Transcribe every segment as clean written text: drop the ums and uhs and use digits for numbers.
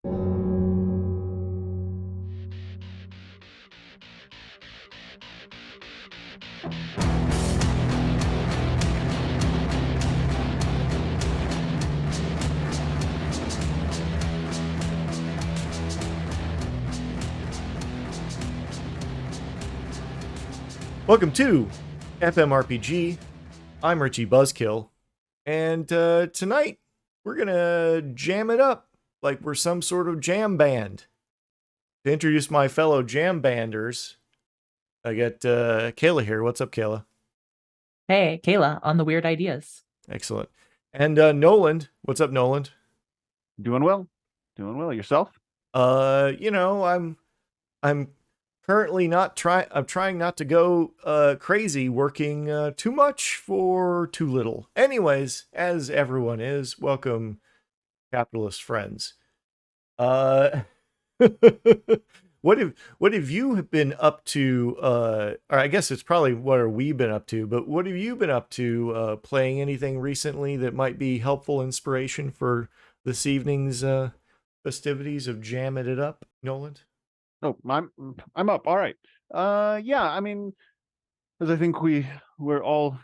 Welcome to FMRPG. I'm Richie Buzzkill, and tonight we're gonna jam it up like we're some sort of jam band. To introduce my fellow jam banders, I got Kayla here. What's up, Kayla? Hey, Kayla, on the weird ideas. Excellent. And Noland. What's up, Noland? Doing well. Doing well. Yourself? I'm currently not trying. I'm trying not to go crazy, working too much for too little. Anyways, as everyone is, welcome, capitalist friends. Uh, what have you been up to? Or I guess it's probably what have we been up to? But what have you been up to? Playing anything recently that might be helpful inspiration for this evening's festivities of jamming it up, Noland? Oh, I'm up. All right. Yeah, I mean, as I think we're all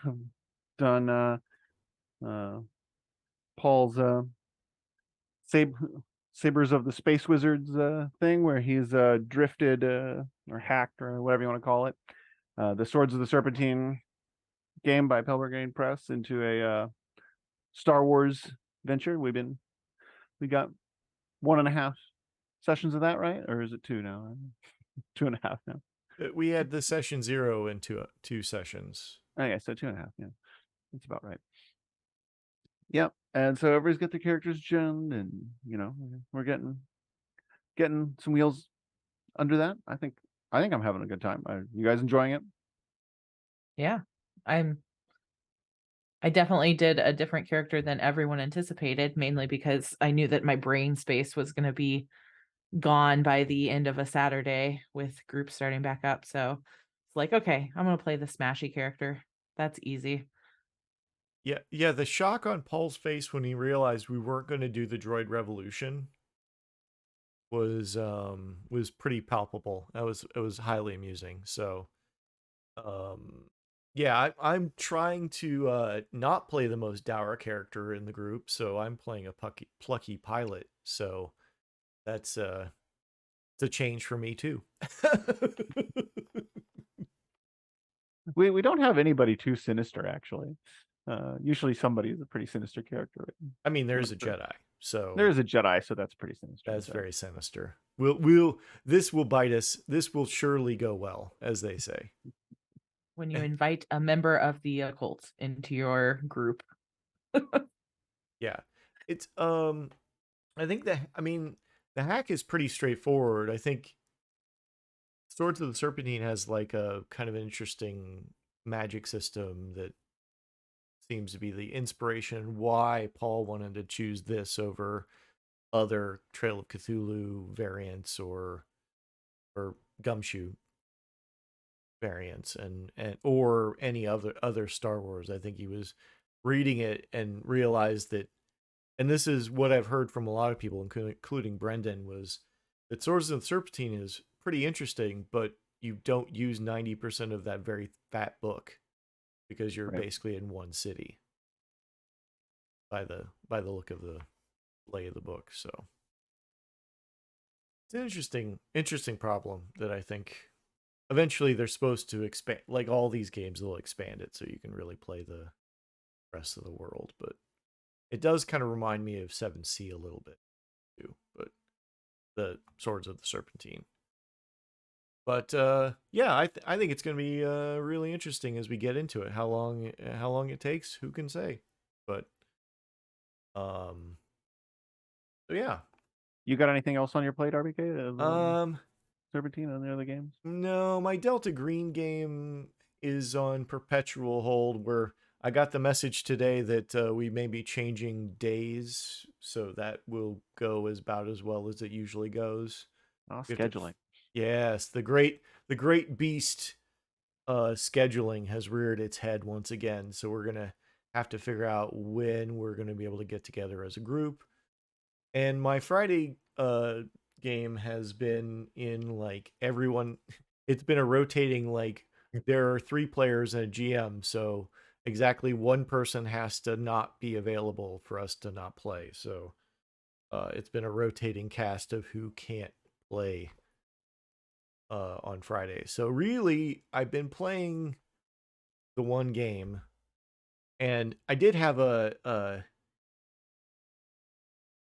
done uh Paul's Sab Sabers of the Space Wizards thing where he's drifted or hacked or whatever you want to call it. The Swords of the Serpentine game by Pelgrane Press into a Star Wars venture. We got 1.5 sessions of that, right? Or is it 2 now? 2.5 now. We had the session 0 and two sessions. Okay, so 2.5. Yeah, that's about right. Yep. And so everybody's got their characters gemmed, and we're getting some wheels under that. I think I'm having a good time. Are you guys enjoying it? Yeah, I'm. I definitely did a different character than everyone anticipated, mainly because I knew that my brain space was going to be gone by the end of a Saturday with groups starting back up. So it's like, okay, I'm going to play the smashy character. That's easy. Yeah. The shock on Paul's face when he realized we weren't going to do the Droid Revolution was pretty palpable. It was highly amusing. So, yeah, I'm trying to not play the most dour character in the group, so I'm playing a plucky pilot. So that's it's a change for me too. We don't have anybody too sinister, actually. Usually somebody is a pretty sinister character. Right? I mean, there's a Jedi, so There is a Jedi, so that's pretty sinister. that's very sinister. We'll this will bite us. This will surely go well, as they say. When you invite a member of the occult into your group. Yeah, it's I think the hack is pretty straightforward. I think Swords of the Serpentine has like a kind of an interesting magic system that seems to be the inspiration why Paul wanted to choose this over other Trail of Cthulhu variants or Gumshoe variants and or any other Star Wars. I think he was reading it and realized that, and this is what I've heard from a lot of people, including Brendan, was that Swords of the Serpentine is pretty interesting, but you don't use 90% of that very fat book because you're Right. basically in one city by the look of the lay of the book. So it's an interesting problem that I think eventually they're supposed to expand. Like all these games, they'll expand it so you can really play the rest of the world. But it does kind of remind me of 7C a little bit too. But the Swords of the Serpentine. But yeah, I think it's going to be really interesting as we get into it. How long it takes, who can say? But so yeah. You got anything else on your plate, RBK? Serpentine and the other games? No, my Delta Green game is on perpetual hold. Where I got the message today that we may be changing days, so that will go about as well as it usually goes. Oh, We have to scheduling. Yes, the great beast scheduling has reared its head once again. So we're gonna have to figure out when we're gonna be able to get together as a group. And my Friday game has been in like everyone. It's been a rotating like there are 3 players and a GM, so exactly one person has to not be available for us to not play. So it's been a rotating cast of who can't play on Friday. So really, I've been playing the one game, and I did have a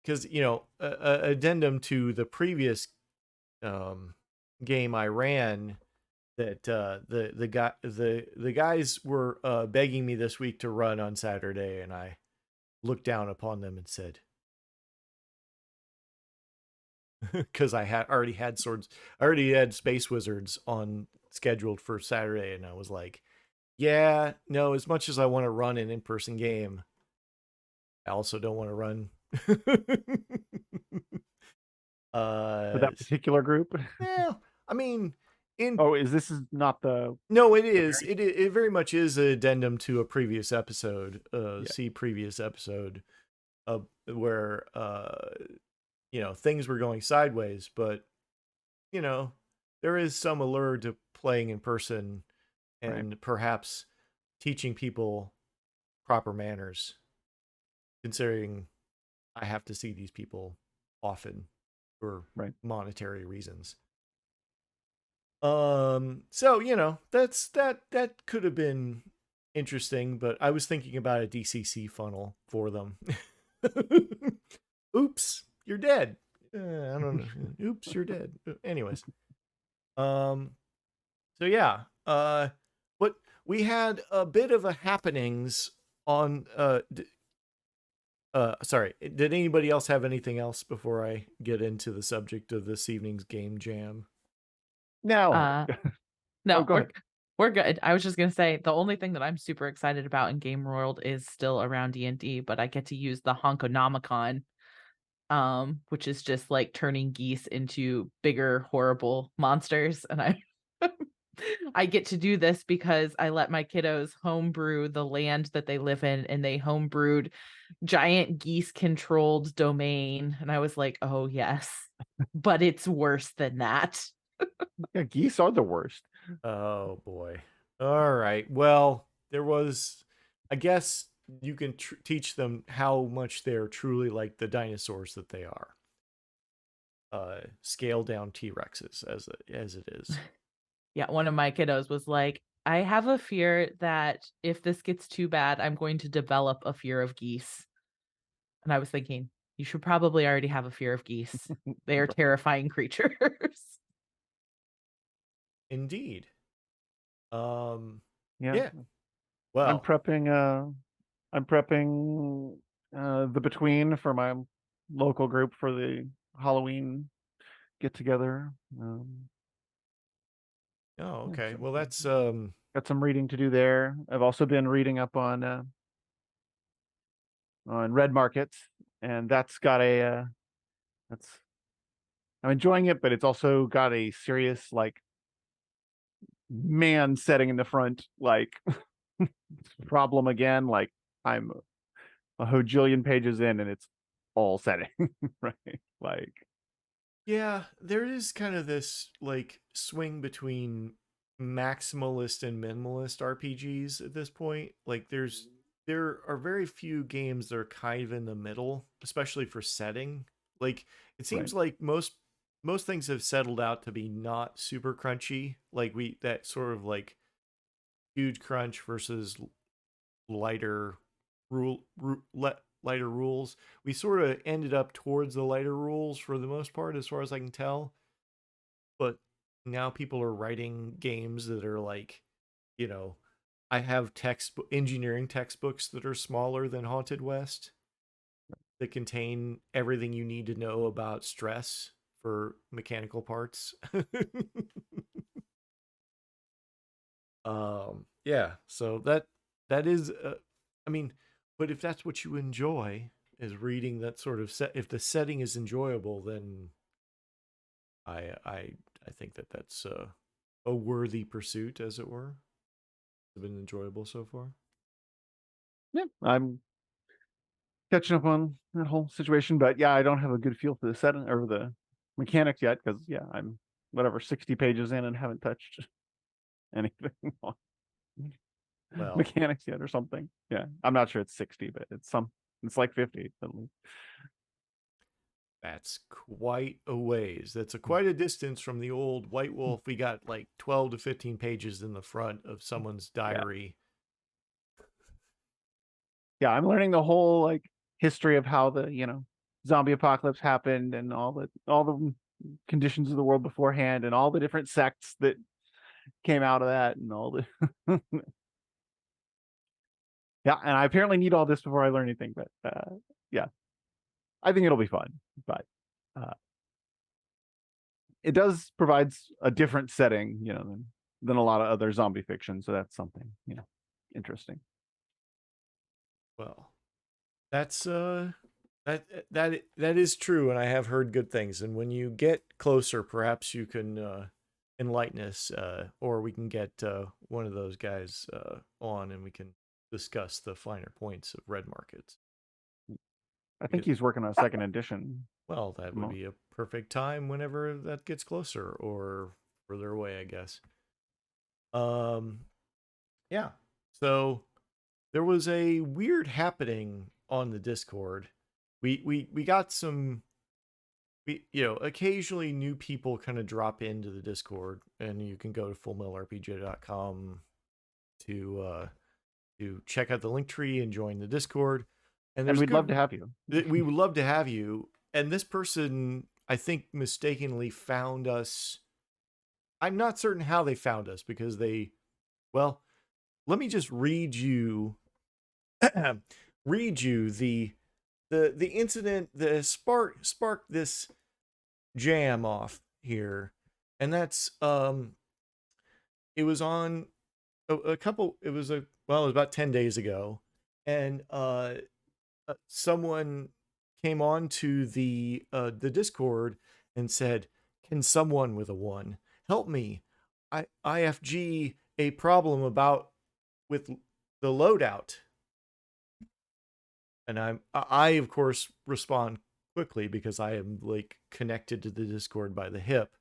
because a addendum to the previous um, game I ran that the guys were begging me this week to run on Saturday, and I looked down upon them and said, because I had already had swords, I already had Space Wizards on scheduled for Saturday, and I was like, yeah, no, as much as I want to run an in-person game, I also don't want to run. For uh, that particular group. well, I mean, in Oh, is not the no, it the is. very It very much is an addendum to a previous episode. yeah, See previous episode, where things were going sideways, but you know there is some allure to playing in person right, and perhaps teaching people proper manners, considering I have to see these people often for right. monetary reasons. So that could have been interesting, but I was thinking about a DCC funnel for them. Oops, you're dead. I don't know. Oops, you're dead. Anyways, um, so yeah, but we had a bit of a happenings on. Sorry. Did anybody else have anything else before I get into the subject of this evening's game jam? Now, Uh, oh, no, go ahead. we're good. I was just gonna say the only thing that I'm super excited about in Game World is still around D&D, but I get to use the Honkonomicon, which is just like turning geese into bigger, horrible monsters. And I get to do this because I let my kiddos homebrew the land that they live in, and they homebrewed giant geese controlled domain. And I was like, oh yes, but it's worse than that. Yeah, geese are the worst. Oh boy. All right. Well, I guess you can teach them how much they're truly like the dinosaurs that they are. Scale down T Rexes as it is. Yeah, one of my kiddos was like, I have a fear that if this gets too bad, I'm going to develop a fear of geese. And I was thinking, you should probably already have a fear of geese. They are Right. terrifying creatures. Indeed. Um. Yeah, Yeah. I'm Well. prepping. I'm prepping the between for my local group for the Halloween get together. Oh, Yeah, okay. so Well, that's got some reading to do there. I've also been reading up on red markets, and that's got a that's I'm enjoying it, but it's also got a serious like man setting in the front like problem again. Like I'm a hojillion pages in, and it's all setting right. Like yeah. There is kind of this like swing between maximalist and minimalist RPGs at this point. Like there are very few games that are kind of in the middle, especially for setting. Like it right, seems like most things have settled out to be not super crunchy. Like we that sort of like huge crunch versus lighter lighter rules. We sort of ended up towards the lighter rules for the most part, as far as I can tell. But now people are writing games that are like, you know, I have engineering textbooks that are smaller than Haunted West that contain everything you need to know about stress for mechanical parts. Yeah, so that is I mean, but if that's what you enjoy is reading that sort of set, if the setting is enjoyable, then I think that that's a worthy pursuit, as it were. It's been enjoyable so far. yeah. I'm catching up on that whole situation. But yeah, I don't have a good feel for the setting or the mechanics yet because yeah, I'm whatever 60 pages in and haven't touched anything on Well, mechanics yet or something. Yeah, I'm not sure it's 60, but it's like 50 at least. that's quite a ways. That's quite a distance from the old White Wolf. We got like 12 to 15 pages in the front of someone's Yeah, diary. yeah, I'm learning the whole like history of how the zombie apocalypse happened and all the conditions of the world beforehand and all the different sects that came out of that and all the yeah, and I apparently need all this before I learn anything, but yeah, I think it'll be fun. But uh, it does provides a different setting, than a lot of other zombie fiction, so that's something interesting. Well, that's that is true, and I have heard good things. And when you get closer, perhaps you can enlighten us, or we can get one of those guys on, and we can discuss the finer points of Red Markets. I think Because, he's working on a second edition. well, that would be a perfect time whenever that gets closer or further away, I guess. Um, yeah. So there was a weird happening on the Discord. We got some occasionally new people kind of drop into the Discord, and you can go to fullmetalrpg.com to check out the link tree and join the Discord. And And there's we'd love good to have you. we would love to have you. And this person, I think, mistakenly found us. I'm not certain how they found us because well, let me just read you read you the incident that sparked this jam off here. And that's it was on a couple it was it was about 10 days ago. And someone came on to the Discord and said, "Can someone with a one help me? IFG a problem about with the loadout." And I of course respond quickly because I am like connected to the Discord by the hip,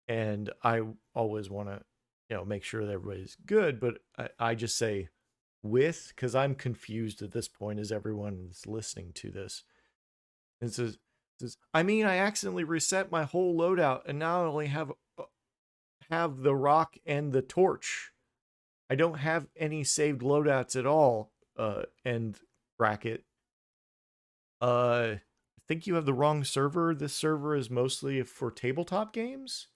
and I always want to make sure that everybody's good. But I just say with, because I'm confused at this point as everyone is listening to this. And it says, I mean, I accidentally reset my whole loadout and now I only have the rock and the torch. I don't have any saved loadouts at all. And bracket. I think you have the wrong server. This server is mostly for tabletop games.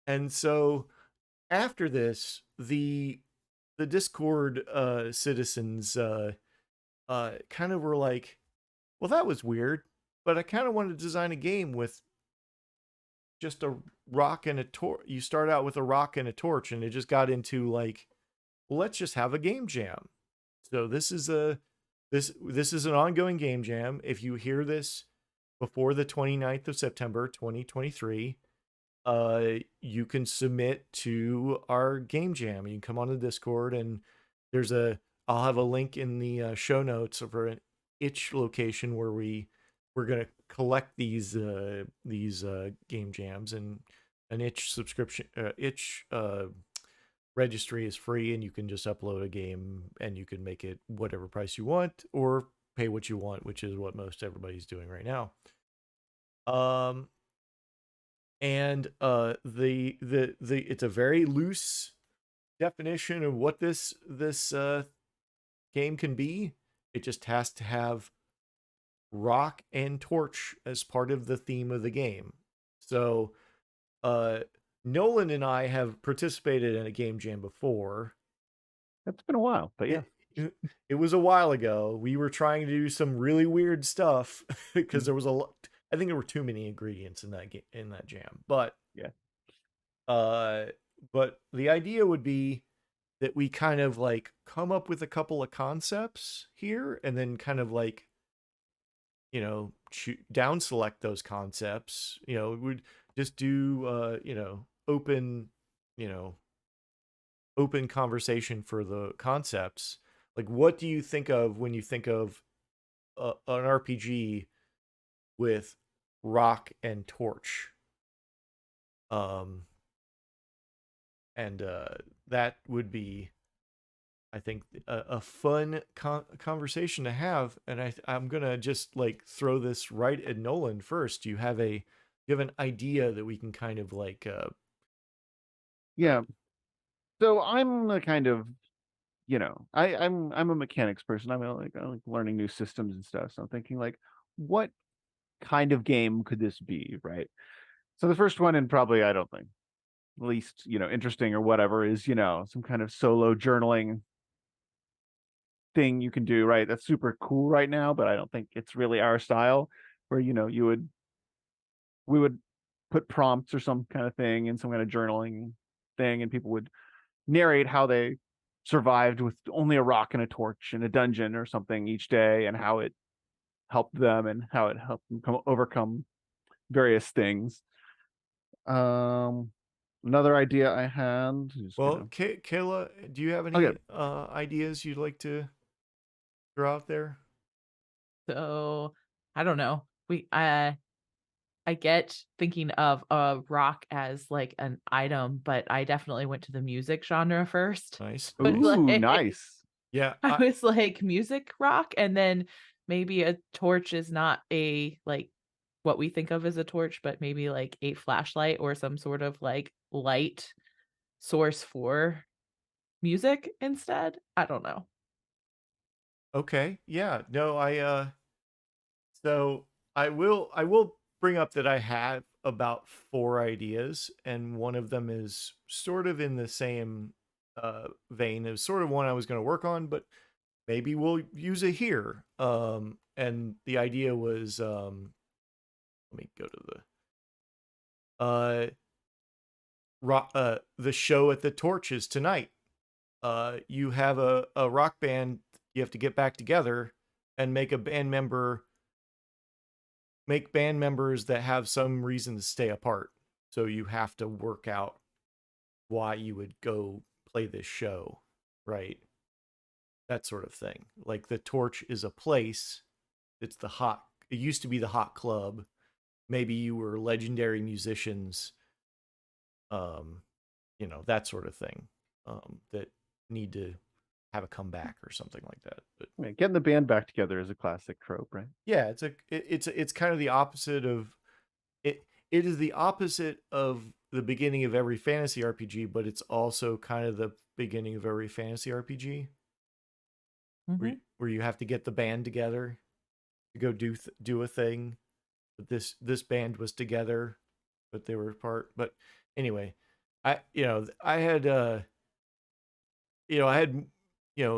And so after this, the Discord citizens kind of were like, well, that was weird, but I kind of wanted to design a game with just a rock and a torch. You start out with a rock and a torch, and it just got into like, well, let's just have a game jam. So this is an ongoing game jam. If you hear this before the 29th of September 2023, you can submit to our game jam. You can come on the Discord, and I'll have a link in the show notes for an itch location where we're gonna collect these game jams. And an itch subscription itch registry is free, and you can just upload a game and you can make it whatever price you want or pay what you want, which is what most everybody's doing right now. um and the it's a very loose definition of what this game can be. It just has to have rock and torch as part of the theme of the game. So uh Nolan and I have participated in a game jam before. It's been a while, but yeah. It was a while ago. We were trying to do some really weird stuff because there was a lot. I think there were too many ingredients in that jam. Yeah. Uh, but the idea would be that we kind of like come up with a couple of concepts here, and then kind of like down select those concepts. We would just do you know open conversation for the concepts. Like, what do you think of when you think of an RPG with rock and torch. Um, and that would be, I think, a fun conversation to have. And I'm gonna just like throw this right at Nolan first. You have an idea that we can kind of like Yeah. So I'm the kind of, I'm a mechanics person. I like learning new systems and stuff. So I'm thinking like, what kind of game could this be, right? So the first one, and probably I don't think least, interesting or whatever, is, some kind of solo journaling thing you can do, right? That's super cool right now, but I don't think it's really our style. Where, we would put prompts or some kind of thing in some kind of journaling thing, and people would narrate how they survived with only a rock and a torch in a dungeon or something each day, and how it helped them and how it helped them overcome various things. Um, Another idea I had is well, Kayla, do you have okay. any ideas you'd like to throw out there? So, I don't know. I get thinking of a rock as like an item, but I definitely went to the music genre first. Nice. I was Nice. Ooh, like nice. Yeah, I was like music rock, and then maybe a torch is not a like what we think of as a torch, but maybe like a flashlight or some sort of like light source for music instead. I don't know. okay. Yeah. No, so I will bring up that I have about four ideas, and one of them is sort of in the same vein. It was sort of one I was going to work on, but maybe we'll use it here. And the idea was, let me go to uh the show at the Torches tonight. You have a rock band. You have to get back together and make band members that have some reason to stay apart. So you have to work out why you would go play this show, right? That sort of thing. Like the Torch is a place. It used to be the hot club. Maybe you were legendary musicians, um, that sort of thing. That need to have a comeback or something like that. But Yeah, getting the band back together is a classic trope, right? yeah, it's kind of the opposite of it. It is the opposite of the beginning of every fantasy RPG, but it's also kind of the beginning of every fantasy RPG Mhm. where you have to get the band together to go do a thing. But this band was together, but they were apart. But anyway, I had I had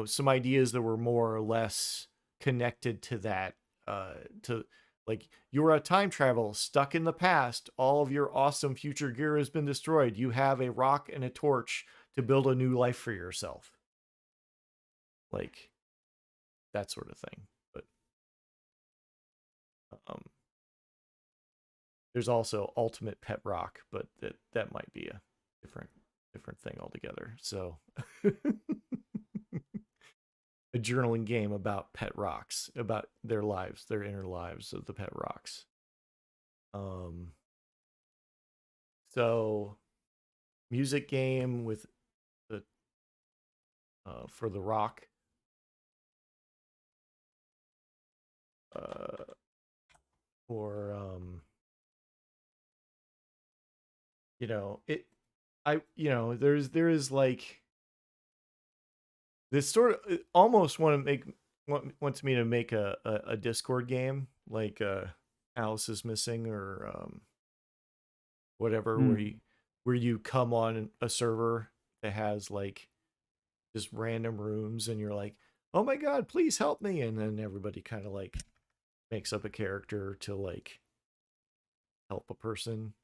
some ideas that were more or less connected to that, to like you're a time travel stuck in the past, all of your awesome future gear has been destroyed, you have a rock and a torch to build a new life for yourself, like that sort of thing. But um there's also ultimate pet rock, but that might be a different thing altogether. So a journaling game about pet rocks, about their lives, their inner lives of the pet rocks. Um, so music game with the for the rock, uh, or it. There is like this sort of it almost wants me to make a Discord game like Alice is Missing or whatever, Hmm. where you come on a server that has like just random rooms and you're like, oh my god, please help me, and then everybody kind of like makes up a character to like help a person,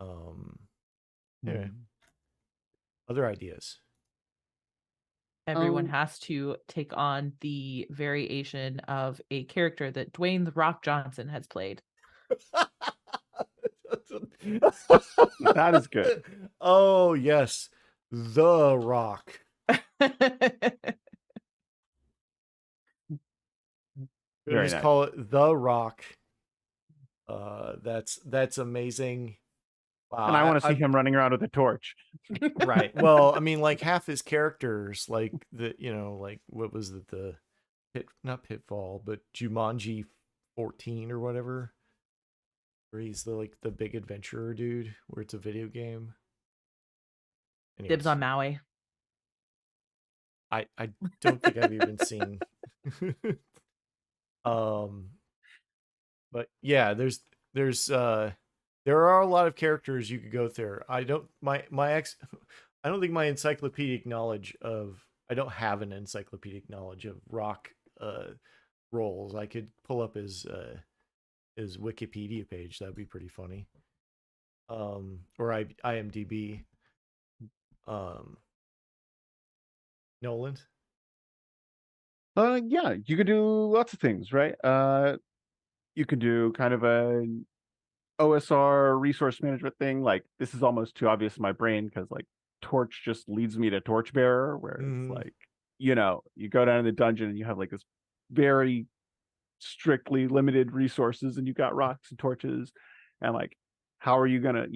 um anyway, Hmm. other ideas. Everyone Um, has to take on the variation of a character that Dwayne The Rock Johnson has played. that is good. Oh yes, The Rock. We're gonna Very just nice. call it The Rock. That's amazing. Wow, And I want to see I him running around with a torch. right. Well, I mean, like half his characters, like like what was it, the not Pitfall, but Jumanji 14 or whatever, where he's the big adventurer dude, where it's a video game. Dibs Anyways, on Maui. I don't think I've even seen. um, but yeah, there are a lot of characters you could go through. I don't my ex I don't think my encyclopedic knowledge of I don't have an encyclopedic knowledge of rock roles. I could pull up his Wikipedia page. That'd be pretty funny. Or IMDb. Um, Noland. Yeah, you could do lots of things, right? You could do kind of a OSR resource management thing. Like this is almost too obvious in my brain because like torch just leads me to torchbearer, where it's Mm-hmm. like, you go down in the dungeon and you have like this very strictly limited resources and you've got rocks and torches and like how are you gonna,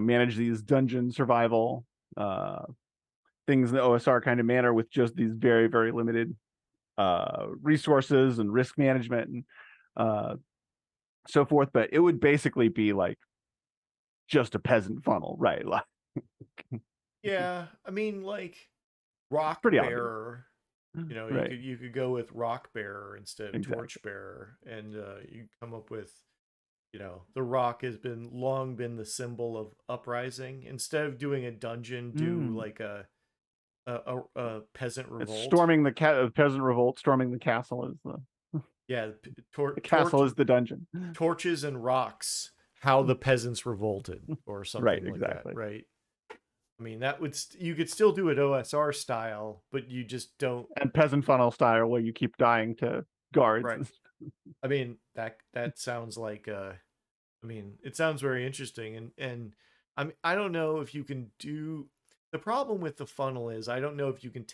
manage these dungeon survival things in the OSR kind of manner with just these very, very limited resources and risk management and uh so forth. But it would basically be like just a peasant funnel, right? Like Yeah, I mean, like Rock pretty obvious, Bearer. You right? could go with Rock Bearer instead of Torch Exactly. Bearer, and you come up with the Rock has been long been the symbol of uprising. Instead of doing a dungeon, do Mm. like a peasant It's revolt. storming the peasant revolt. Storming the castle is Yeah, the castle is the dungeon. torches and rocks. How the peasants revolted, or Right, something like that, exactly. right? I mean, that would you could still do it OSR style, but you just don't. And peasant funnel style, where you keep dying to guards. Right. I mean, that sounds like I mean, it sounds very interesting, and I don't know if you can do. The problem with the funnel is I don't know if you can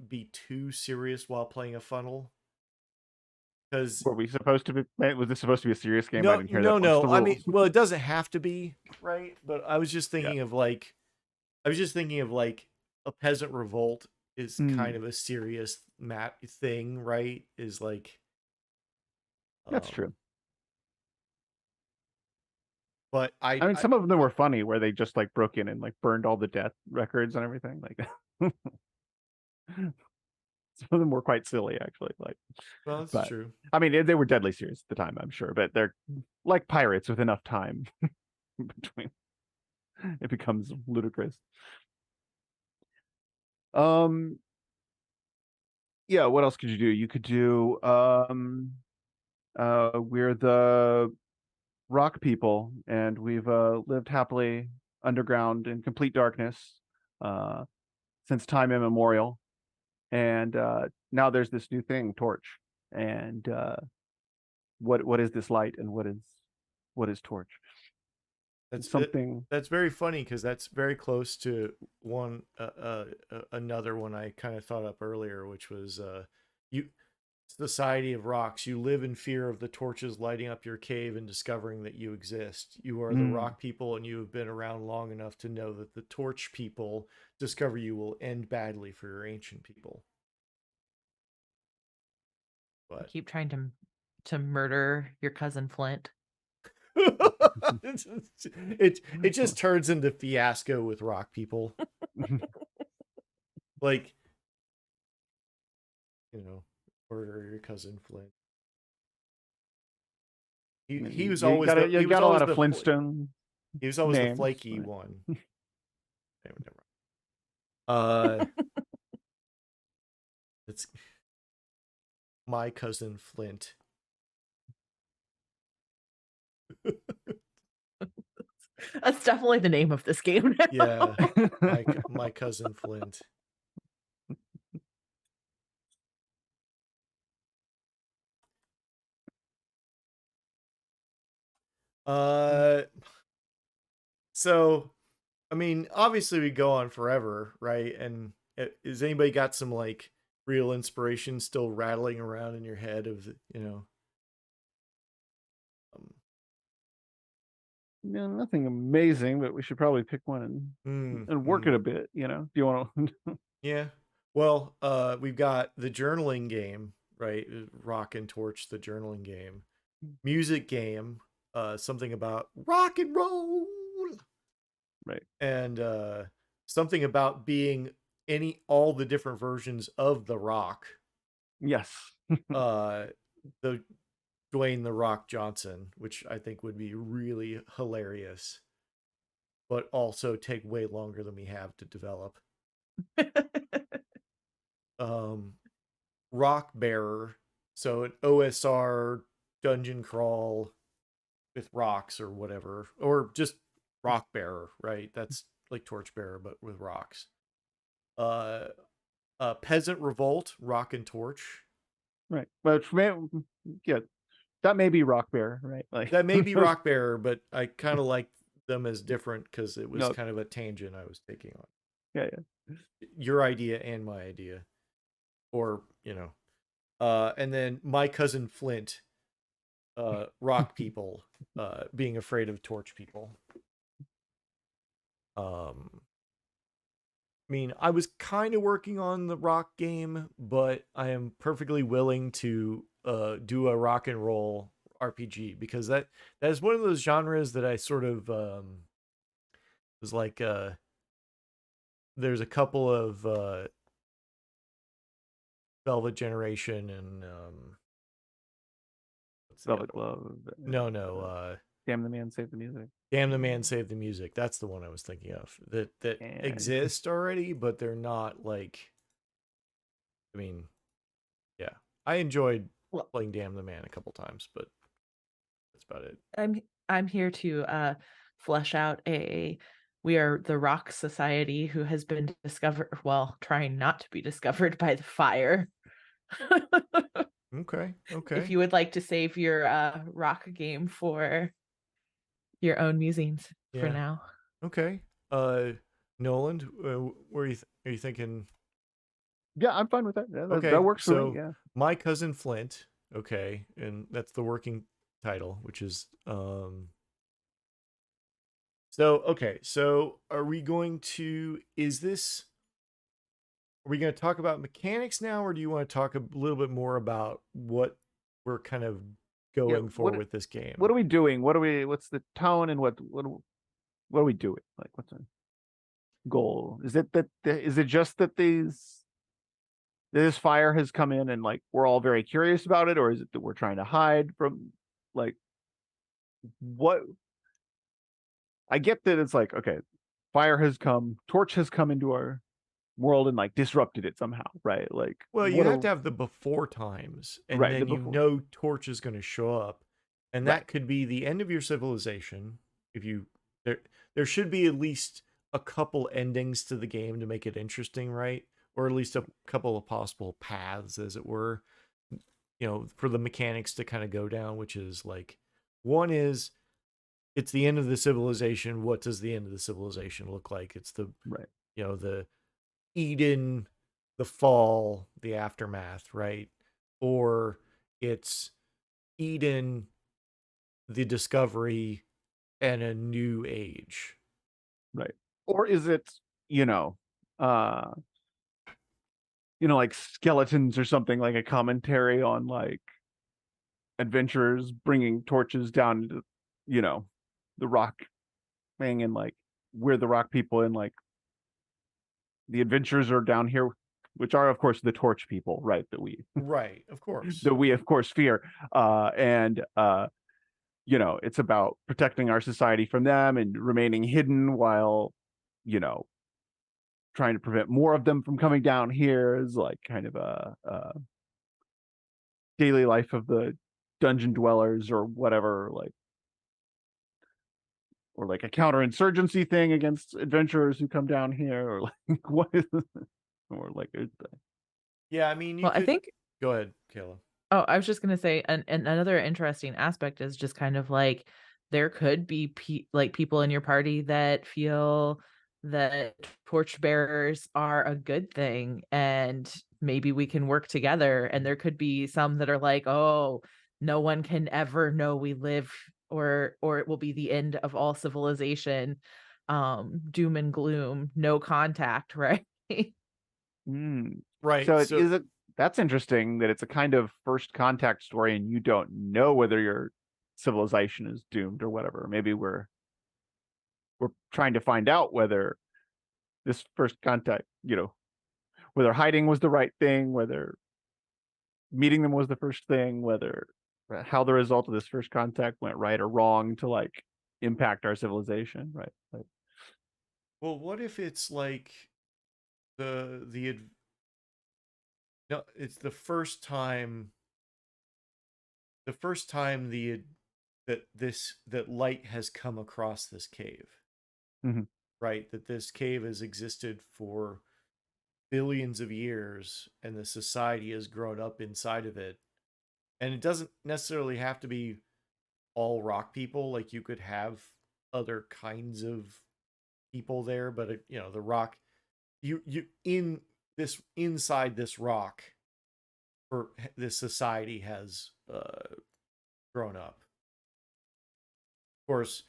be too serious while playing a funnel, because Were we supposed to be? Was this supposed to be a serious game? I no, didn't hear that no, amongst the no. I mean, rules. well, it doesn't have to be, right, but Yeah. I was just thinking of like a peasant revolt is kind Mm, of a serious thing, right? Is like, that's um, true. but I mean, some of them were funny, where they just like broke in and like burned all the death records and everything. Like some of them were quite silly, actually. Like, well, that's but true. I mean, they were deadly serious at the time, I'm sure. But they're like pirates with enough time between. It becomes ludicrous. Um, yeah. What else could you do? You could do we're the rock people, and we've lived happily underground in complete darkness uh since time immemorial. And now there's this new thing, torch. And what is this light, and what is torch? That's It's it. something. That's very funny because that's very close to one another one I kind of thought up earlier, which was you Society of Rocks. You live in fear of the torches lighting up your cave and discovering that you exist. You are the Mm, rock people, and you have been around long enough to know that the torch people discover you will end badly for your ancient people. You But keep trying to murder your cousin Flint. it just turns into fiasco with rock people. Like, murder your cousin Flint. He was you always got a, the you got a lot of Flintstone he was always the names, flaky right? one. Anyway, never mind. It's my cousin Flint. That's definitely the name of this game now. Yeah, my cousin Flint. Uh, so I mean, obviously we go on forever, right? And has anybody got some like real inspiration still rattling around in your head of the. Um, Yeah, nothing amazing, but we should probably pick one mm, and work mm, it a bit. Do you want to? yeah. Well, we've got the journaling game, right? Rock and Torch, the journaling game, music game, something about rock and roll, Right. and something about being all the different versions of the Rock. Yes. Uh, the Dwayne the Rock Johnson, which I think would be really hilarious, but also take way longer than we have to develop. Um, Rock Bearer, so an OSR dungeon crawl with rocks or whatever, or just Rock Bearer, right? That's like Torchbearer but with rocks. Uh, Peasant Revolt, Rock and Torch. Right. But yeah, that may be Rock Bear, right? Like, That may be Rock Bearer, but I kind of like them as different because it was no, kind of a tangent I was taking on. yeah, yeah. Your idea and my idea, or and then my cousin Flint, rock people, being afraid of torch people. Um, I mean, I was kind of working on the rock game, but I am perfectly willing to do a rock and roll RPG because that is one of those genres that I sort of was like. There's a couple of Velvet Generation and what's the Velvet other one? Glove. No, no. Uh, Damn the Man, Save the Music. Damn the Man Save the Music. That's the one I was thinking of. That And exist already, but they're not like. I mean, yeah, I enjoyed Well, playing Damn the Man a couple times, but that's about it. I'm here to flesh out a we are the rock society who has been discovered, well, trying not to be discovered by the fire. Okay, If okay, you would like to save your rock game for your own musings for yeah, now. okay. Uh, Nolan, where are you thinking? yeah, I'm fine with that. Yeah, that Okay, works for me. so Yeah. my cousin Flint. Okay, and that's the working title, which is So okay, so are we going to? Is this? Are we going to talk about mechanics now, or do you want to talk a little bit more about what we're kind of Yeah. going for with this What game? are we doing? What's the tone and what are we doing? Like, what's our goal? Is it is it just that this fire has come in and like we're all very curious about it, or is it that we're trying to hide from like what? I get that it's like, okay, fire has come, torch has come into our world and like disrupted it somehow, right? Like Well, you what have are to have the before times, and right, the then before. Torch is going to show up, and Right, that could be the end of your civilization. If you there, there should be at least a couple endings to the game to make it interesting, right? Or at least a couple of possible paths, as it were. For the mechanics to kind of go down, which is like one is it's the end of the civilization. What does the end of the civilization look like? It's right, the Eden, the fall, the aftermath, right? Or it's Eden, the discovery, and a new age. right. Or is it, you know, uh like skeletons or something, like a commentary on like adventurers bringing torches down to, you know, the rock thing, and like we're the rock people, and like the adventurers are down here, which are of course the torch people, right? That we Right, of course. that we of course fear. And it's about protecting our society from them and remaining hidden while, you know, trying to prevent more of them from coming down here, is like kind of a daily life of the dungeon dwellers or whatever, like, or like a counterinsurgency thing against adventurers who come down here, or like what is, or like Yeah, I mean, you Well, I could think go ahead, Kayla. oh, I was just gonna say, and another interesting aspect is just kind of like there could be like people in your party that feel that torch bearers are a good thing, and maybe we can work together. And there could be some that are like, oh, no one can ever know we live, or it will be the end of all civilization. Doom and gloom, no contact, right? Mm. Right. So it So is a that's interesting that it's a kind of first contact story and you don't know whether your civilization is doomed or whatever. Maybe we're trying to find out whether this first contact, whether hiding was the right thing, whether meeting them was the first thing, whether how the result of this first contact went right or wrong to like impact our civilization, right? Like, well, what if it's like the no, it's the first time that light has come across this cave, mhm. right? That this cave has existed for billions of years and the society has grown up inside of it. And it doesn't necessarily have to be all rock people. Like you could have other kinds of people there, but the rock, you in this inside this rock, or this society has grown up. Of course,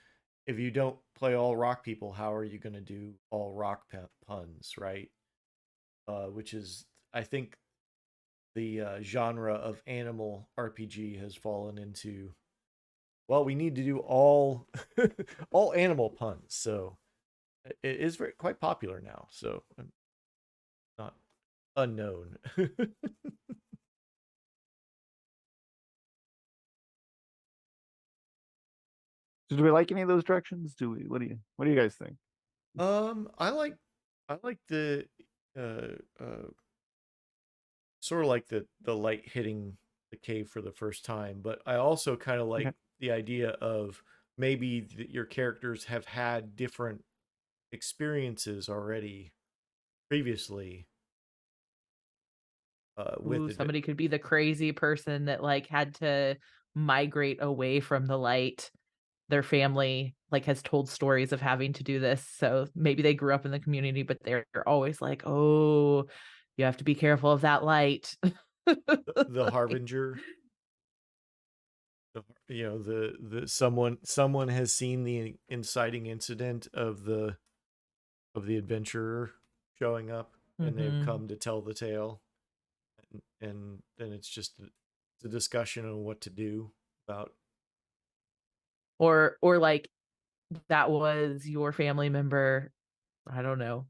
if you don't play all rock people, how are you going to do all rock puns, right? Which is, I think, the genre of animal RPG has fallen into. Well, we need to do all all animal puns, so it is quite popular now. So not unknown. So do we like any of those directions? Do we? What do you guys think? I like the uh uh sort of like the light hitting the cave for the first time, but I also kind of Okay. like the idea of maybe your characters have had different experiences already previously with Ooh, it. somebody could be the crazy person that, like, had to migrate away from the light. Their family, like, has told stories of having to do this, so maybe they grew up in the community, but they're always like, "Oh, you have to be careful of that light." The harbinger, the someone has seen the inciting incident of the adventurer showing up, and they've Mhm. come to tell the tale, and then it's a discussion on what to do about. Or, like, that was your family member, I don't know,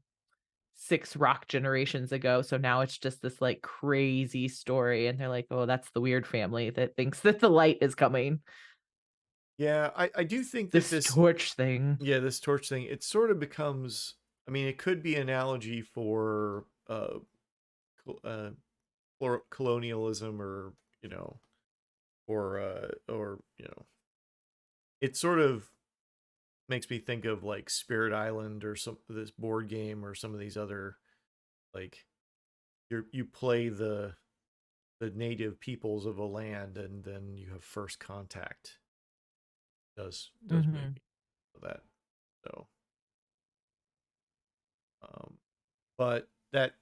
6 rock generations ago, so now it's just this, like, crazy story, and they're like, "Oh, that's the weird family that thinks that the light is coming." Yeah, I do think that This torch thing. this torch thing, it sort of becomes, I mean, it could be an analogy for col- uh colonialism, or you know or it sort of makes me think of like Spirit Island, or some this board game, or some of these other, like, you play the native peoples of a land, and then you have first contact. Does make Mhm. me feel that. So um but that,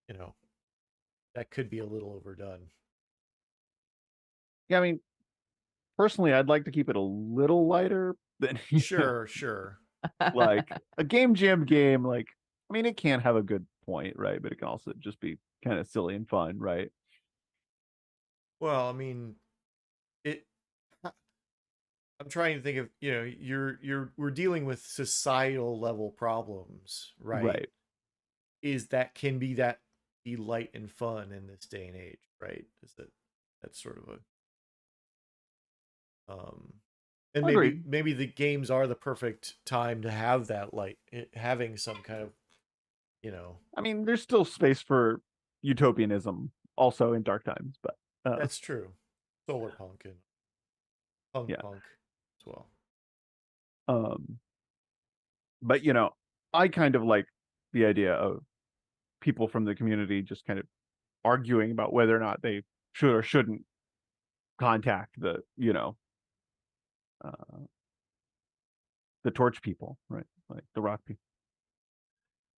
you know that could be a little overdone. Yeah, I mean, personally, I'd like to keep it a little lighter than Sure, sure. like a game jam game. Like, I mean, it can have a good point, right? But it can also just be kind of silly and fun, right? Well, I mean, it I'm trying to think of, you're we're dealing with societal level problems, right? Right. Is that can be that be light and fun in this day and age, right? Is that that's sort of a and Agreed. maybe the games are the perfect time to have that light, having some kind of, you know I mean, there's still space for utopianism also in dark times, but that's true. Solar punk and punk yeah. punk as well. Um, but I kind of like the idea of people from the community just kind of arguing about whether or not they should or shouldn't contact uh, the torch people, right? Like the rock people,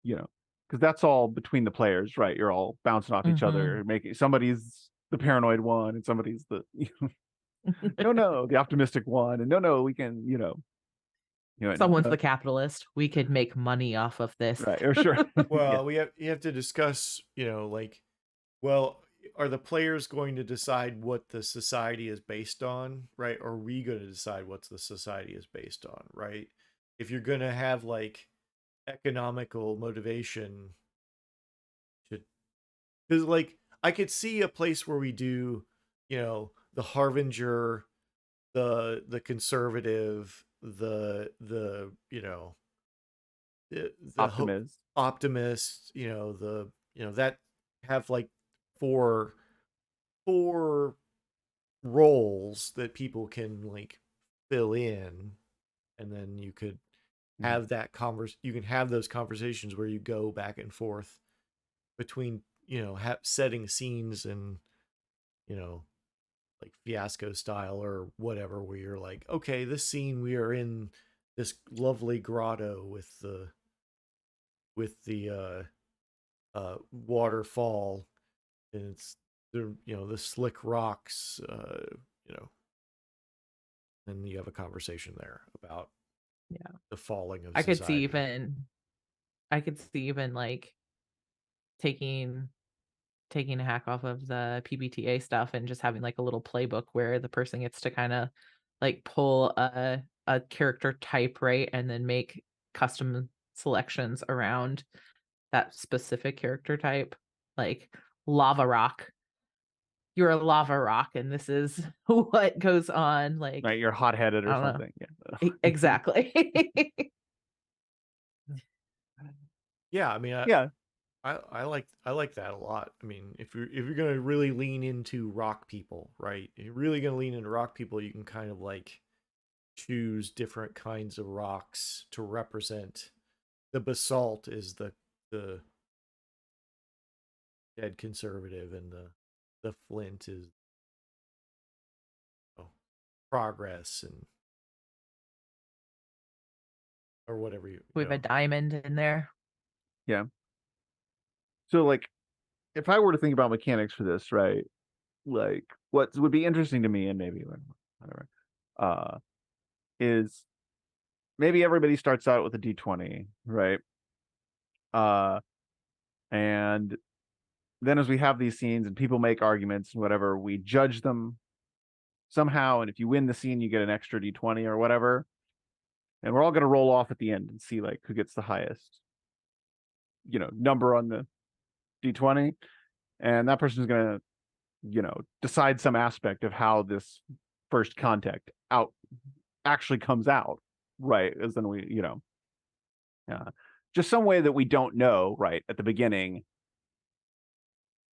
you know. because that's all between the players, right? You're all bouncing off each Mhm. other, making somebody's the paranoid one and somebody's the no, the optimistic one, and no, we can, and, Someone's the capitalist. We could make money off of this. right, or sure, yeah, Well, you have to discuss, like, well, are the players going to decide what the society is based on, right? Or are we going to decide what the society is based on, right? If you're going to have like economical motivation to, because like I could see a place where we do, the harbinger, the conservative, the the hope optimist, optimist, that have like four four roles that people can like fill in, and then you could mhm, have you can have those conversations where you go back and forth between setting scenes and you know like fiasco style or whatever, where you're like, okay, this scene we are in this lovely grotto with the waterfall, and it's the slick rocks, you know and you have a conversation there about Yeah. the falling of I could see society. even I could see even, like, taking taking a hack off of the PBTA stuff and just having, like, a little playbook where the person gets to kinda, like, pull a character type, right, and then make custom selections around that specific character type, like lava rock. You're a lava rock, and this is what goes on, like, right? You're hot headed I or don't know. something, yeah. Exactly. Yeah, I mean, Yeah, I like that a lot. I mean, if you're gonna really lean into rock people, right? If you're really gonna lean into rock people, you can kind of like choose different kinds of rocks to represent. The basalt is the dead conservative, and the flint is progress, and or whatever We have a diamond in there. yeah. So like, if I were to think about mechanics for this, right? Like, what would be interesting to me, and maybe whatever, uh, is maybe everybody starts out with a D20, right? Uh, and then as we have these scenes and people make arguments and whatever, we judge them somehow. And if you win the scene, you get an extra D20 or whatever. And we're all going to roll off at the end and see like who gets the highest, number on the D20. And that person's going to, decide some aspect of how this first contact out actually comes out. Right. As then we, uh, just some way that we don't know right at the beginning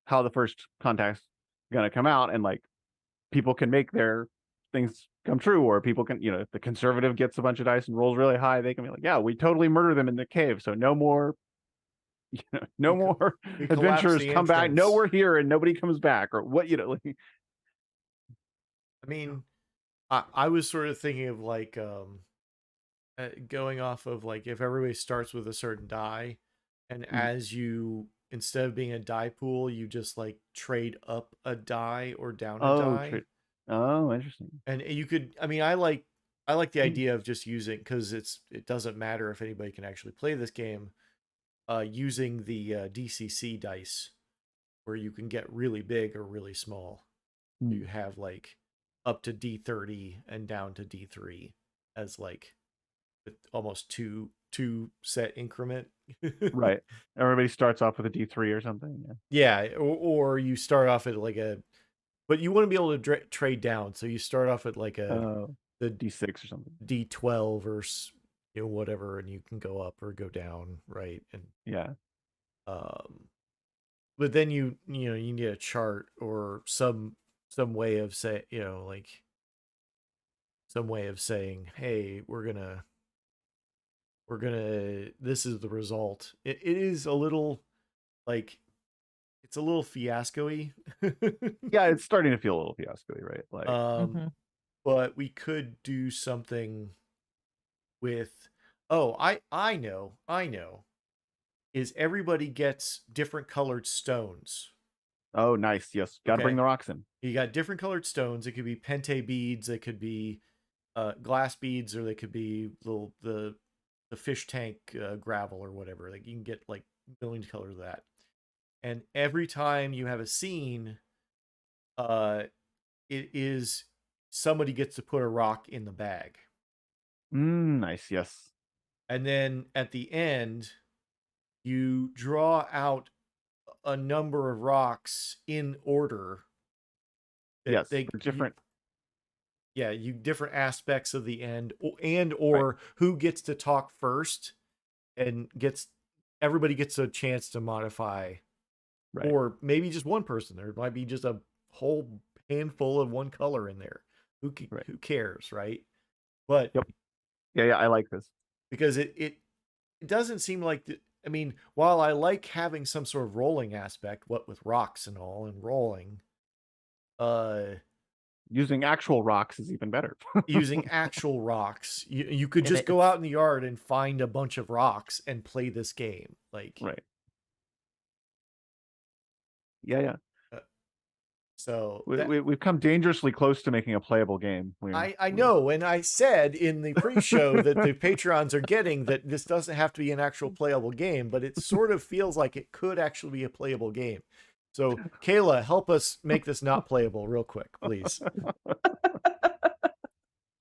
how the first contact's going to come out, and like people can make their things come true, or people can, if the conservative gets a bunch of dice and rolls really high, they can be like, yeah, we totally murder them in the cave, so no more, no we more we collapse adventurers the come back, no, entrance. we're here and nobody comes back, or what, like, I mean, I was sort of thinking of like going off of like if everybody starts with a certain die, and as you instead of being a die pool, you just like trade up a die or down a oh, die. oh, interesting. And you could, I mean, I like the idea of just using, because it doesn't matter if anybody can actually play this game, using the DCC dice, where you can get really big or really small. You have like up to D30 and down to D3 as like with almost two set increment. Right, everybody starts off with a D3 or something, yeah. Yeah, or you start off at like but you want to be able to trade down, so you start off at like the D6 or something, D12 or whatever, and you can go up or go down, right? And yeah. um, but then you need a chart or some way of like some way of saying, hey, we're gonna this is the result. It is a little like it's a little fiasco-y. Yeah, it's starting to feel a little fiasco, right? Like, um Mhm. but we could do something with, oh, I know is everybody gets different colored stones. Oh, nice. Yes, got to bring Okay, the rocks in. you got different colored stones. It could be pente beads, it could be glass beads, or they could be little the fish tank gravel or whatever. Like you can get like millions of colors of that. And every time you have a scene, uh, it is somebody gets to put a rock in the bag, Nice. Yes. and then at the end, you draw out a number of rocks in order that Yes, for different. yeah, you different aspects of the end, and Right. or who gets to talk first, and gets everybody gets a chance to modify, Right. or maybe just one person. There might be just a whole handful of one color in there. Right. Who cares, right? But Yep. Yeah. I like this. because it doesn't seem like I mean, while I like having some sort of rolling aspect, what with rocks and all and rolling, uh Using actual rocks is even better. using actual rocks, you could It just go is. out in the yard and find a bunch of rocks and play this game. Like, Right. Yeah. uh, so We, that we we've come dangerously close to making a playable game. I know, and I said in the pre-show that the Patreons are getting that this doesn't have to be an actual playable game, but it sort of feels like it could actually be a playable game. So, Kayla, help us make this not playable real quick, please.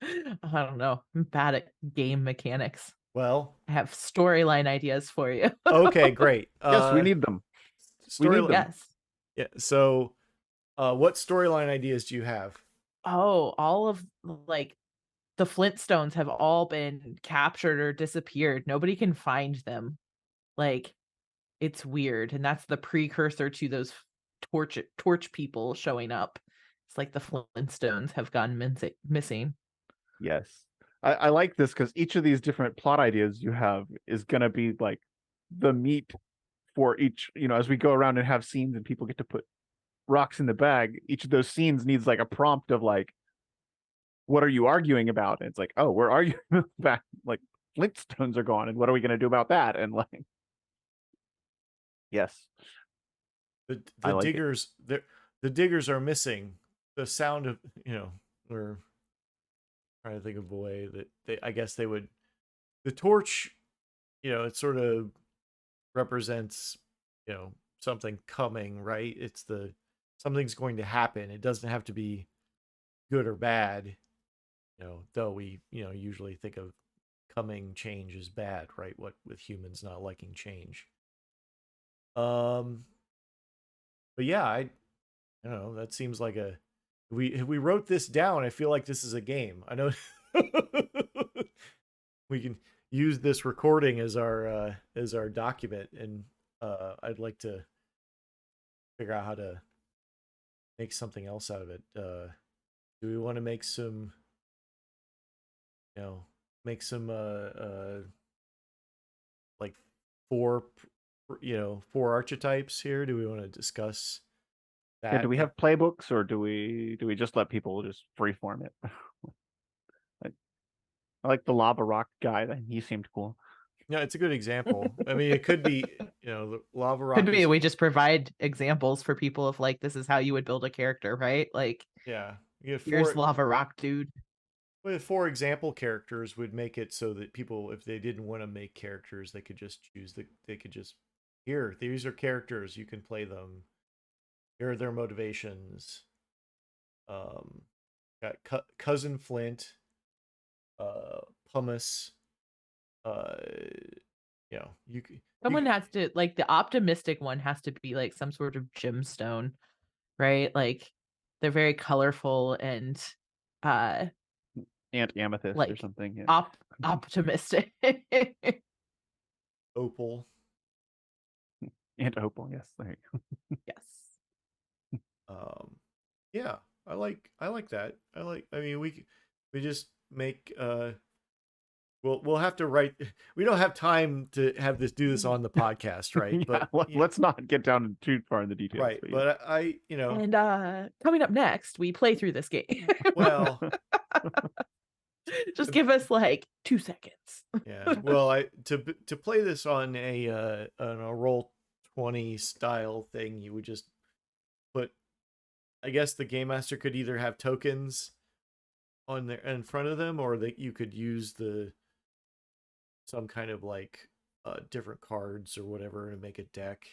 I don't know. I'm bad at game mechanics. Well, I have storyline ideas for you. okay, great. Yes, we need them. We need Story, them. Yes. yeah. So, what storyline ideas do you have? Oh, all of like the Flintstones have all been captured or disappeared. Nobody can find them. Like it's weird, and that's the precursor to those torch people showing up. It's like the Flintstones have gone missing. Yes. I like this because each of these different plot ideas you have is gonna be like the meat for each, as we go around and have scenes and people get to put rocks in the bag, each of those scenes needs like a prompt of like, what are you arguing about? And it's like, oh, we're arguing back like Flintstones are gone, and what are we gonna do about that? And like, yes, The I like it. diggers the diggers are missing. The sound of or trying to think of a way that I guess they would, the torch, it sort of represents, something coming, right? It's the something's going to happen. It doesn't have to be good or bad, though we, usually think of coming change as bad, right? What with humans not liking change. Um but yeah, I don't know, that seems like a if we wrote this down, I feel like this is a game. I know we can use this recording as our document, and I'd like to figure out how to make something else out of it. Do we want to make some, make some like four four archetypes here? Do we want to discuss Yeah, do that? we have playbooks or do we just let people just freeform it? I, I like the lava rock guy. He seemed cool. Yeah, it's a good example. I mean, it could be, the lava Could rock be is, we just provide examples for people of like this is how you would build a character, right? Like yeah. You have here's four, Lava Rock Dude. with four example characters would make it so that people, if they didn't want to make characters, they could just choose they could just, here, these are characters, you can play them. Here are their motivations. Um, got cousin Flint, Pumice. Uh, you Someone has to like the optimistic one has to be like some sort of gemstone, right? Like they're very colorful and uh Ant Amethyst or like something. Yeah. optimistic. opal. Ant Opal. Yes. There you go. Yes. Um, yeah, I like that. I mean, we just make we'll have to write. We don't have time to have this do this on the podcast, right? Yeah. But Let's not get down too far in the details. right. But yeah. But And coming up next, we play through this game. well, Just give us like 2 seconds. Yeah. Well, I to play this on a roll 20 style thing, you would just put, I guess the game master could either have tokens on there in front of them, or that you could use the some kind of like different cards or whatever to make a deck.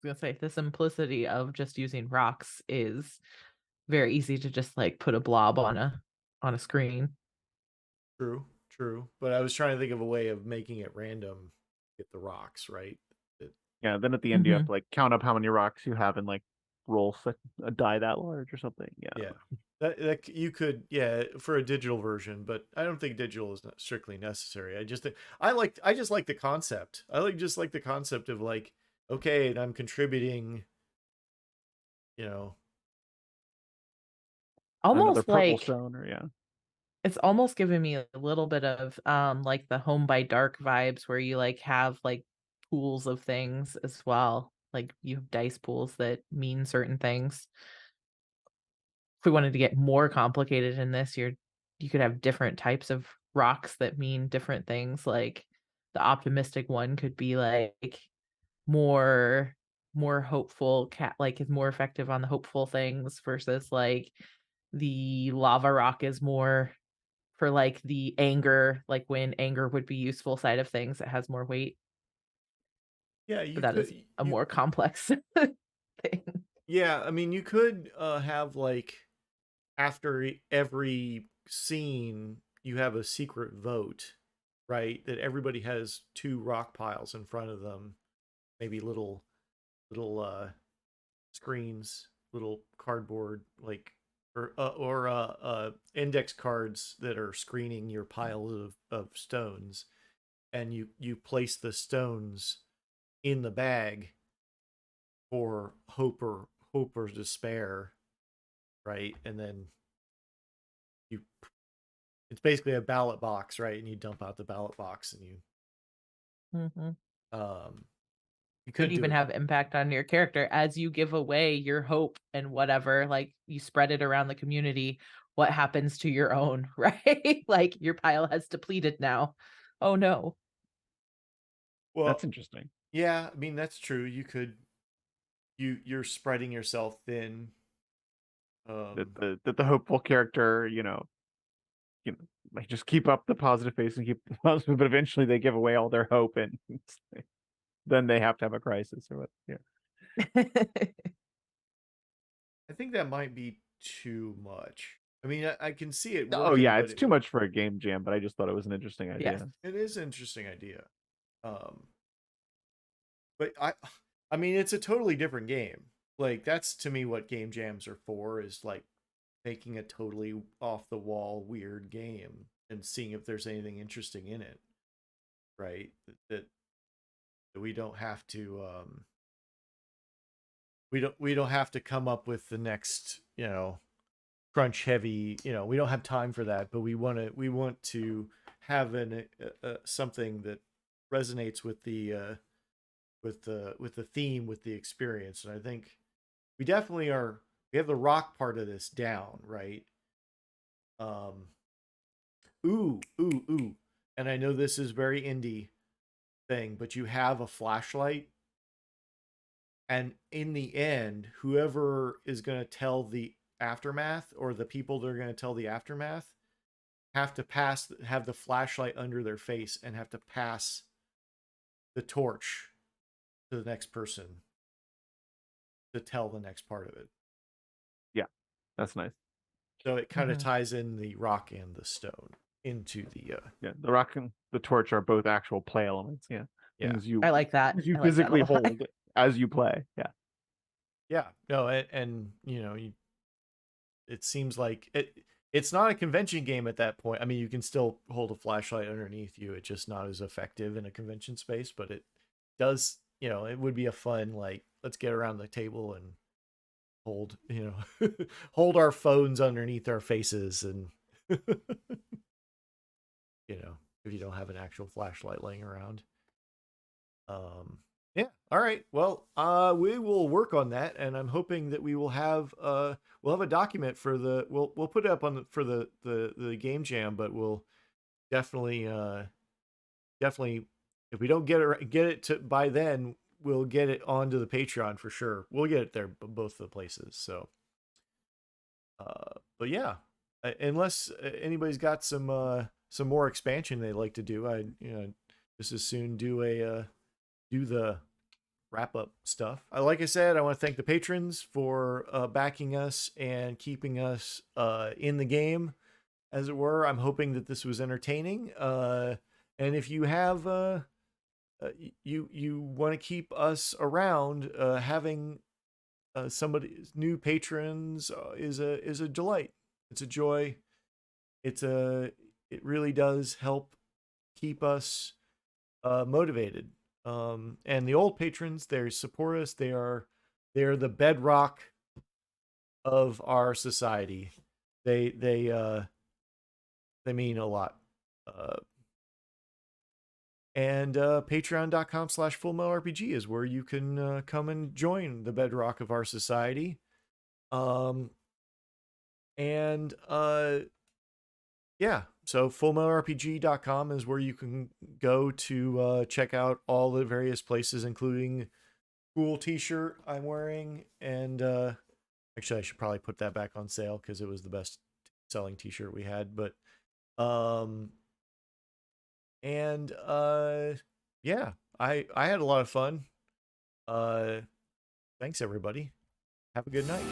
Gonna say the simplicity of just using rocks is very easy to just like put a blob on a screen. True, true. But I was trying to think of a way of making it random. Get the rocks right. It, Yeah, then at the end you have Mhm. to like count up how many rocks you have and like roll a die that large or something. Yeah. yeah, that you could, yeah, for a digital version, but I don't think digital is not strictly necessary. I just think I just like the concept. I just like the concept of like, okay, and I'm contributing, you know. Another Almost purple like stone or yeah. it's almost giving me a little bit of like the Home by Dark vibes where you like have like pools of things as well. Like you have dice pools that mean certain things. If we wanted to get more complicated in this, you could have different types of rocks that mean different things. Like the optimistic one could be like more more hopeful cat like is more effective on the hopeful things versus like the lava rock is more for like the anger, like when anger would be useful side of things, it has more weight, Yeah, but you that is could a more complex thing. yeah, I mean, you could have like after every scene, you have a secret vote, right? That everybody has two rock piles in front of them, maybe little screens, little cardboard like or index cards that are screening your pile of stones, and you place the stones in the bag for hope or despair, right? And then you it's basically a ballot box, right? And you dump out the ballot box, and Mhm. um you Could could do even it. have impact on your character as you give away your hope and whatever, like, you spread it around the community, what happens to your own, right? Like, your pile has depleted now. Oh, no. That's Well, interesting. yeah, I mean that's true. You could you're spreading yourself thin. That Um the hopeful character, like just keep up the positive face and keep the positive, but eventually they give away all their hope and then they have to have a crisis or what. Yeah. I think that might be too much. I mean, I can see it Oh working, yeah, but it's too much for a game jam, but I just thought it was an interesting Yes. idea. it is an interesting idea. Um, but I mean, it's a totally different game. Like that's to me what game jams are for, is like making a totally off the wall weird game and seeing if there's anything interesting in it, right? That we don't have to we don't have to come up with the next, crunch heavy, we don't have time for that, but we want to have something that resonates with the with the theme, with the experience. And I think we definitely are, we have the rock part of this down, right? um ooh, and I know this is very indie thing, but you have a flashlight, and in the end, whoever is going to tell the aftermath, or the people that are going to tell the aftermath, have the flashlight under their face and have to pass the torch to the next person to tell the next part of it. Yeah, that's nice. So it kind of Mhm. ties in the rock and the stone into the Yeah, the rock and the torch are both actual play elements. Yeah, yeah, things you I like that. things you I like that a physically lot. hold as you play. Yeah, yeah, no, and it seems like it's not a convention game at that point. I mean, you can still hold a flashlight underneath you. It's just not as effective in a convention space, but it does, it would be a fun, like, let's get around the table and hold, hold our phones underneath our faces, and if you don't have an actual flashlight laying around. Yeah. All right. Well, we will work on that, and I'm hoping that we will have we'll have a document for the we'll put it up on the, for the game jam, but we'll definitely definitely if we don't get it to by then, we'll get it onto the Patreon for sure. We'll get it there both the places. So, but yeah, unless anybody's got some more expansion they'd like to do, I just as soon do a do the wrap up stuff. Like I said, I want to thank the patrons for backing us and keeping us in the game, as it were. I'm hoping that this was entertaining. And if you have you want to keep us around, having somebody new patrons is a delight. It's a joy. It really does help keep us motivated. And the old patrons, they support us. They're the bedrock of our society. They mean a lot. Uh, and patreon.com/fullmetalrpg is where you can come and join the bedrock of our society. Um, and yeah, so fullmetalrpg.com is where you can go to check out all the various places, including cool t-shirt I'm wearing. And actually I should probably put that back on sale because it was the best selling t-shirt we had. But um and yeah, I had a lot of fun. uh Thanks everybody. Have a good night.